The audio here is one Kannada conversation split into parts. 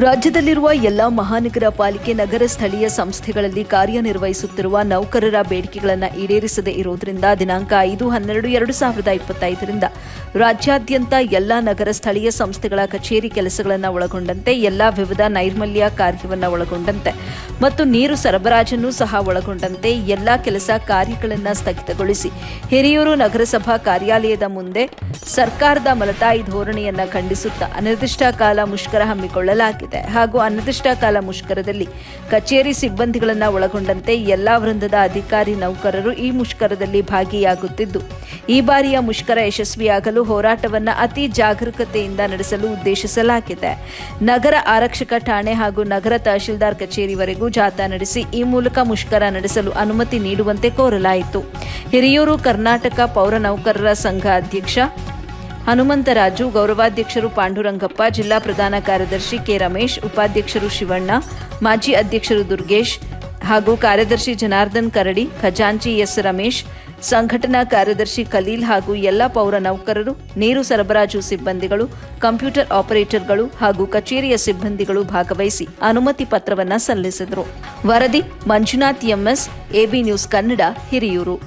ರಾಜ್ಯದಲ್ಲಿರುವ ಎಲ್ಲ ಮಹಾನಗರ ಪಾಲಿಕೆ ನಗರ ಸ್ಥಳೀಯ ಸಂಸ್ಥೆಗಳಲ್ಲಿ ಕಾರ್ಯನಿರ್ವಹಿಸುತ್ತಿರುವ ನೌಕರರ ಬೇಡಿಕೆಗಳನ್ನು ಈಡೇರಿಸದೇ ಇರುವುದರಿಂದ ದಿನಾಂಕ 5-12-2025ರಿಂದ ರಾಜ್ಯಾದ್ಯಂತ ಎಲ್ಲ ನಗರ ಸ್ಥಳೀಯ ಸಂಸ್ಥೆಗಳ ಕಚೇರಿ ಕೆಲಸಗಳನ್ನು ಒಳಗೊಂಡಂತೆ ಎಲ್ಲ ವಿವಿಧ ನೈರ್ಮಲ್ಯ ಕಾರ್ಯವನ್ನು ಒಳಗೊಂಡಂತೆ ಮತ್ತು ನೀರು ಸರಬರಾಜನ್ನು ಸಹ ಒಳಗೊಂಡಂತೆ ಎಲ್ಲ ಕೆಲಸ ಕಾರ್ಯಗಳನ್ನು ಸ್ಥಗಿತಗೊಳಿಸಿ ಹಿರಿಯೂರು ನಗರಸಭಾ ಕಾರ್ಯಾಲಯದ ಮುಂದೆ ಸರ್ಕಾರದ ಮಲತಾಯಿ ಧೋರಣೆಯನ್ನು ಖಂಡಿಸುತ್ತಾ ಅನಿರ್ದಿಷ್ಟ ಕಾಲ ಮುಷ್ಕರ ಹಮ್ಮಿಕೊಳ್ಳಲಾಗಿದೆ ಹಾಗೂ ಅನಿರ್ದಿಷ್ಟ ಕಾಲ ಮುಷ್ಕರದಲ್ಲಿ ಕಚೇರಿ ಸಿಬ್ಬಂದಿಗಳನ್ನು ಒಳಗೊಂಡಂತೆ ಎಲ್ಲಾ ವೃಂದದ ಅಧಿಕಾರಿ ನೌಕರರು ಈ ಮುಷ್ಕರದಲ್ಲಿ ಭಾಗಿಯಾಗುತ್ತಿದ್ದು ಈ ಬಾರಿಯ ಮುಷ್ಕರ ಯಶಸ್ವಿಯಾಗಲು ಹೋರಾಟವನ್ನು ಅತಿ ಜಾಗರೂಕತೆಯಿಂದ ನಡೆಸಲು ಉದ್ದೇಶಿಸಲಾಗಿದೆ. ನಗರ ಆರಕ್ಷಕ ಠಾಣೆ ಹಾಗೂ ನಗರ ತಹಶೀಲ್ದಾರ್ ಕಚೇರಿವರೆಗೂ ಜಾಥಾ ನಡೆಸಿ ಈ ಮೂಲಕ ಮುಷ್ಕರ ನಡೆಸಲು ಅನುಮತಿ ನೀಡುವಂತೆ ಕೋರಲಾಯಿತು. ಹಿರಿಯೂರು ಕರ್ನಾಟಕ ಪೌರ ನೌಕರರ ಸಂಘ ಅಧ್ಯಕ್ಷ ಹನುಮಂತರಾಜು, ಗೌರವಾಧ್ಯಕ್ಷರು ಪಾಂಡುರಂಗಪ್ಪ, ಜಿಲ್ಲಾ ಪ್ರಧಾನ ಕಾರ್ಯದರ್ಶಿ ಕೆ ರಮೇಶ್, ಉಪಾಧ್ಯಕ್ಷರು ಶಿವಣ್ಣ, ಮಾಜಿ ಅಧ್ಯಕ್ಷರು ದುರ್ಗೇಶ್ ಹಾಗೂ ಕಾರ್ಯದರ್ಶಿ ಜನಾರ್ದನ್ ಕರಡಿ, ಖಜಾಂಚಿ ಎಸ್ ರಮೇಶ್, ಸಂಘಟನಾ ಕಾರ್ಯದರ್ಶಿ ಖಲೀಲ್ ಹಾಗೂ ಎಲ್ಲ ಪೌರ ನೌಕರರು, ನೀರು ಸರಬರಾಜು ಸಿಬ್ಬಂದಿಗಳು, ಕಂಪ್ಯೂಟರ್ ಆಪರೇಟರ್ಗಳು ಹಾಗೂ ಕಚೇರಿಯ ಸಿಬ್ಬಂದಿಗಳು ಭಾಗವಹಿಸಿ ಅನುಮತಿ ಪತ್ರವನ್ನು ಸಲ್ಲಿಸಿದರು. ವರದಿ Manjunath MS, AB news Kannada, Hiriyur.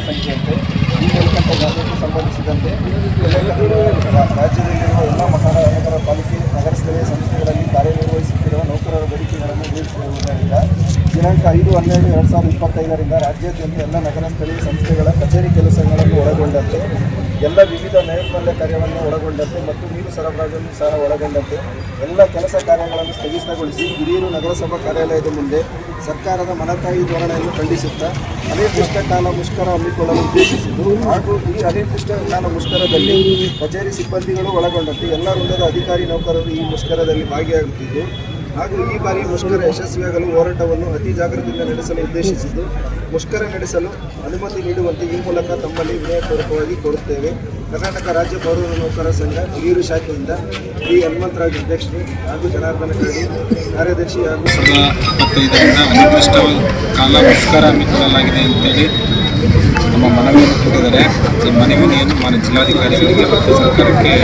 ಸಂಖ್ಯೆಯಂತೆ ಈ ಮೂಲಕ ಜಾಗೃತಿ ಸಂಬಂಧಿಸಿದಂತೆ ರಾಜ್ಯದಲ್ಲಿರುವ ಎಲ್ಲ ಮಹಾನಗರ ಪಾಲಿಕೆ ನಗರ ಸ್ಥಳೀಯ ಸಂಸ್ಥೆಗಳಲ್ಲಿ ಕಾರ್ಯನಿರ್ವಹಿಸುತ್ತಿರುವ ನೌಕರರ ಬೇಡಿಕೆಗಳನ್ನು ಈಡೇರಿಸಿರುವುದರಿಂದ ದಿನಾಂಕ 5-12-2025ರಿಂದ ರಾಜ್ಯಾದ್ಯಂತ ಎಲ್ಲ ನಗರ ಸ್ಥಳೀಯ ಸಂಸ್ಥೆಗಳ ಕಚೇರಿ ಕೆಲಸಗಳನ್ನು ಒಳಗೊಂಡಂತೆ ಎಲ್ಲ ವಿವಿಧ ನೈರ್ಮಲ್ಯ ಕಾರ್ಯವನ್ನು ಒಳಗೊಂಡಂತೆ ಮತ್ತು ನೀರು ಸರಬರಾಜನ್ನು ಸಹ ಒಳಗೊಂಡಂತೆ ಎಲ್ಲ ಕೆಲಸ ಕಾರ್ಯಗಳನ್ನು ಸ್ಥಗಿತಗೊಳಿಸಿ ಹಿರಿಯೂರು ನಗರಸಭಾ ಕಾರ್ಯಾಲಯದ ಮುಂದೆ ಸರ್ಕಾರದ ಮಲತಾಯಿ ಧೋರಣೆಯನ್ನು ಖಂಡಿಸುತ್ತಾ ಅನಿರ್ದಿಷ್ಟ ಕಾಲ ಮುಷ್ಕರ ಹಮ್ಮಿಕೊಳ್ಳಲು ಉದ್ದೇಶಿಸಿದ್ದು ಹಾಗೂ ಈ ಅನಿರ್ದಿಷ್ಟ ಕಾಲ ಮುಷ್ಕರದಲ್ಲಿ ಕಚೇರಿ ಸಿಬ್ಬಂದಿಗಳು ಒಳಗೊಂಡಂತೆ ಎಲ್ಲ ವೃಂದದ ಅಧಿಕಾರಿ ನೌಕರರು ಈ ಮುಷ್ಕರದಲ್ಲಿ ಭಾಗಿಯಾಗುತ್ತಿದ್ದು ಹಾಗೂ ಈ ಬಾರಿ ಮುಷ್ಕರ ಯಶಸ್ವಿಯಾಗಲು ಹೋರಾಟವನ್ನು ಅತಿ ಜಾಗೃತಿಯಿಂದ ನಡೆಸಲು ಉದ್ದೇಶಿಸಿದ್ದು ಮುಷ್ಕರ ನಡೆಸಲು ಅನುಮತಿ ನೀಡುವಂತೆ ಈ ಮೂಲಕ ತಮ್ಮಲ್ಲಿ ವಿನಯಪೂರ್ವಕವಾಗಿ ಕೋರುತ್ತೇವೆ. ಕರ್ನಾಟಕ ರಾಜ್ಯ ಪೌರ ನೌಕರರ ಸಂಘ ಹಿರಿಯೂರು ಶಾಖೆಯಿಂದ ಡಿ ಹನುಮಂತರಾಜ್ ಅಧ್ಯಕ್ಷರು ಹಾಗೂ ಜನಾರ್ದನ ಕರಡಿ ಕಾರ್ಯದರ್ಶಿ ಹಾಗೂ ಅನಿರ್ದಿಷ್ಟ ಕಾಲ ಮುಷ್ಕರ ಹಮ್ಮಿಕೊಳ್ಳಲಾಗಿದೆ ಅಂತೇಳಿ ನಮ್ಮ ಮನವಿಯನ್ನು ಕೊಟ್ಟಿದ್ದಾರೆ. ಈ ಮನವಿಯನ್ನು ಮಾನ್ಯ ಜಿಲ್ಲಾಧಿಕಾರಿಗಳಿಗೆ ಮತ್ತು ಸರ್ಕಾರಕ್ಕೆ